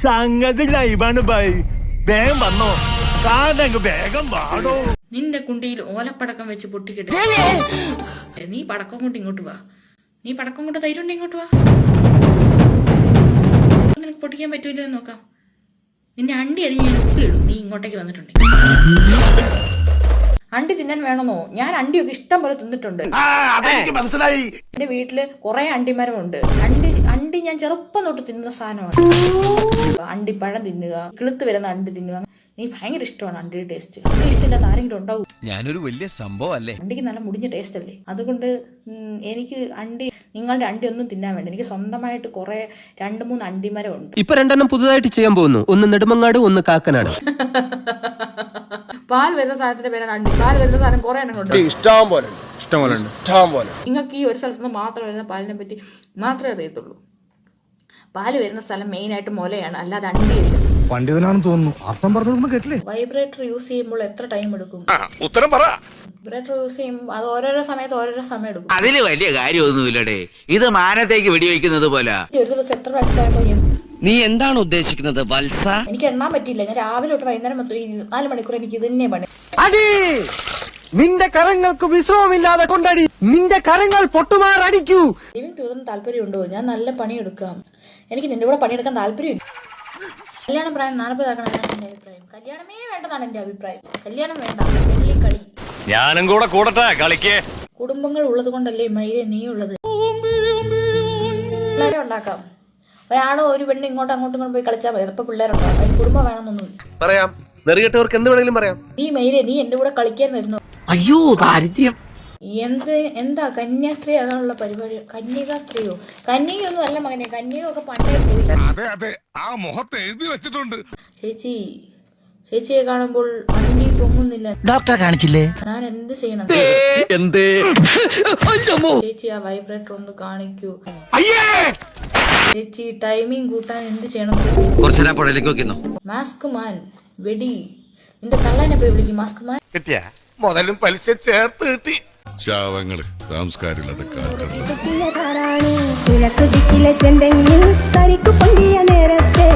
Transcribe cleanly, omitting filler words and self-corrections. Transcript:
സംഗതി ലൈവാണ് ബൈ. വേഗം വന്നോ, കാതങ്ങ് വേഗം വാടോ. നിന്റെ കുണ്ടിയിൽ ഓലപ്പടക്കം വെച്ച് പൊട്ടിക്കിട്ട് നീ പടക്കം കൊണ്ട് ഇങ്ങോട്ട് വാ. നീ പടക്കം കൊണ്ട് തൈരുണ്ട് ഇങ്ങോട്ട് വാ. നിനക്ക് പൊട്ടിക്കാൻ പറ്റൂല്ലോ എന്ന് നോക്കാം. നിന്റെ അണ്ടി അരിഞ്ഞ് ഞാൻ ഉപ്പിലിടും നീ ഇങ്ങോട്ടേക്ക് വന്നിട്ടുണ്ടെങ്കിൽ. അണ്ടി തിന്നാൻ വേണമെന്നോ? ഞാൻ അണ്ടിയൊക്കെ ഇഷ്ടം പോലെ തിന്നിട്ടുണ്ട്. മനസ്സിലായി. എന്റെ വീട്ടില് കുറെ അണ്ടിമരമുണ്ട്. അണ്ടി ഞാൻ ചെറുപ്പം തൊട്ട് തിന്നുന്ന സാധനമാണ്. അണ്ടിപ്പഴം തിന്നുക, കിളുത്ത് വരുന്ന അണ്ടി തിന്നുക. എനിക്ക് ഭയങ്കര ഇഷ്ടമാണ് അണ്ടിയുടെ ടേസ്റ്റ്. അണ്ടി ഇഷ്ടമില്ലാത്ത ആരെങ്കിലും ഉണ്ടാവും? ഞാനൊരു വലിയ സംഭവം അല്ലേ. അണ്ടിക്ക് നല്ല മുടിഞ്ഞ ടേസ്റ്റ് അല്ലേ. അതുകൊണ്ട് എനിക്ക് നിങ്ങളുടെ അണ്ടി ഒന്നും തിന്നാൻ വേണ്ട. എനിക്ക് സ്വന്തമായിട്ട് കുറെ 2-3 അണ്ടിമരം ഉണ്ട്. ഇപ്പൊ 2 പുതുതായിട്ട് ചെയ്യാൻ പോകുന്നു. ഒന്ന് നെടുമങ്ങാട്, ഒന്ന് കാക്കനാട്. പാൽ വരുന്ന സാധനത്തിന്റെ പേരാണ് അണ്ടി. പാൽ വരുന്ന സാധനം കുറെ എണ്ണം ഉണ്ട്. ഇഷ്ടം പോലെ. നിങ്ങൾക്ക് ഈ ഒരു സ്ഥലത്ത് നിന്ന് മാത്രം വരുന്ന പാലിനെ പറ്റി മാത്രമേ അറിയത്തുള്ളൂ. പാല് വരുന്ന സ്ഥലം മെയിൻ ആയിട്ട് മുലയാണ്, അല്ലാതെ അണ്ടിയില്ല. പണ്ഡിതനാണെന്ന് തോന്നുന്നു. അർത്ഥം പറഞ്ഞൊന്നും കേട്ടില്ലേ? വൈബ്രേറ്റർ യൂസ് ചെയ്യുമ്പോൾ എത്ര ടൈം എടുക്കും? ഉത്തരം പറ. വൈബ്രേറ്റർ യൂസ് ചെയ്യുമ്പോൾ അത് ഓരോരോ സമയത്ത് ഓരോരോ സമയം എടുക്കും. അതില് വലിയ കാര്യമൊന്നുമില്ലടേ. ഇത് മാനത്തേക്ക് വെടിവെക്കുന്നത് പോലെ. ഒരു ദിവസം എത്ര പ്രാവശ്യം നീ എന്താണ് ഉദ്ദേശിക്കുന്നത് വത്സ? എനിക്ക് എണ്ണാൻ പറ്റില്ല. ഞാൻ രാവിലെ തൊട്ട് വൈകുന്നേരം 4 മണിക്കൂർ എനിക്ക് ഇത് തന്നെ പണി. അടി നിന്റെ കരങ്ങൾക്ക് വിശ്രമമില്ലാതെ കൊണ്ടടി. നിന്റെ കരങ്ങൾ പൊട്ടുമാറടിക്കൂ. ലിവിംഗ് ടൂറിന് താല്പര്യമുണ്ടോ? ഞാൻ നല്ല പണിയെടുക്കാം. എനിക്ക് നിന്റെ കൂടെ പണിയെടുക്കാൻ താല്പര്യമില്ല. കല്യാണം പ്രായം 40 ആക്കണമെന്നാണ് എന്റെ അഭിപ്രായം. കല്യാണമേ വേണ്ടതാണ് എന്റെ അഭിപ്രായം. കല്യാണം വേണ്ട, ഉള്ളി കളി. ഞാനും കൂടെ കൂടട്ടെ കളിക്കേ. കുടുംബങ്ങൾ ഉള്ളത് കൊണ്ടല്ലേ മയിലെ നീ ഉള്ളത്. പിള്ളേരെ ഉണ്ടാക്കാം. ഒരാണോ ഒരു പെണ്ണ് ഇങ്ങോട്ടും അങ്ങോട്ടും പോയി കളിച്ചാൽ മതി. അപ്പൊ പിള്ളേരുണ്ടാവും. അതിന് കുടുംബം വേണമെന്നൊന്നുമില്ല. പറയാം, നെറുകെട്ടവർക്ക് എന്ത് വേണമെങ്കിലും പറയാം. നീ മയിലെ നീ എന്റെ കൂടെ കളിക്കാൻ വരുന്നു. അയ്യോ ദാരിദ്ര്യം. എന്താ കന്യാസ്ത്രീ അതാണുള്ള പരിപാടി? കന്യകാ സ്ത്രീയോ? കന്യകയൊന്നും അല്ല മകനെ. കന്യകയൊക്കെ പണ്ടേ പോയി. ആ മുഖത്ത് എഴുതി വെച്ചിട്ടുണ്ട്. ചേച്ചിയെ കാണുമ്പോൾ അണ്ടി പൊങ്ങുന്നില്ല. ഡോക്ടറെ കാണിച്ചില്ലേ? ഞാൻ എന്ത് ചെയ്യണം? ചേച്ചി ആ വൈബ്രേറ്റർ ഒന്ന് കാണിക്കൂ. ചേച്ചി ടൈമിംഗ് കൂട്ടാൻ എന്ത് ചെയ്യണം? മാസ്ക് മാൻ വെടി. നിന്റെ തള്ളനെ പോയി വിളിക്കും മാസ്ക് മാൻ. കിട്ടിയ മുതലും പലിശ ചേർത്ത് കിട്ടി. ശാവങ്ങള് സംസ്കാരമുള്ളത് കിഴക്ക് ദിക്കിലെ ചെന്തെങ്ങിൽ കരിക്കു പൊന്തിയ നേരത്തെ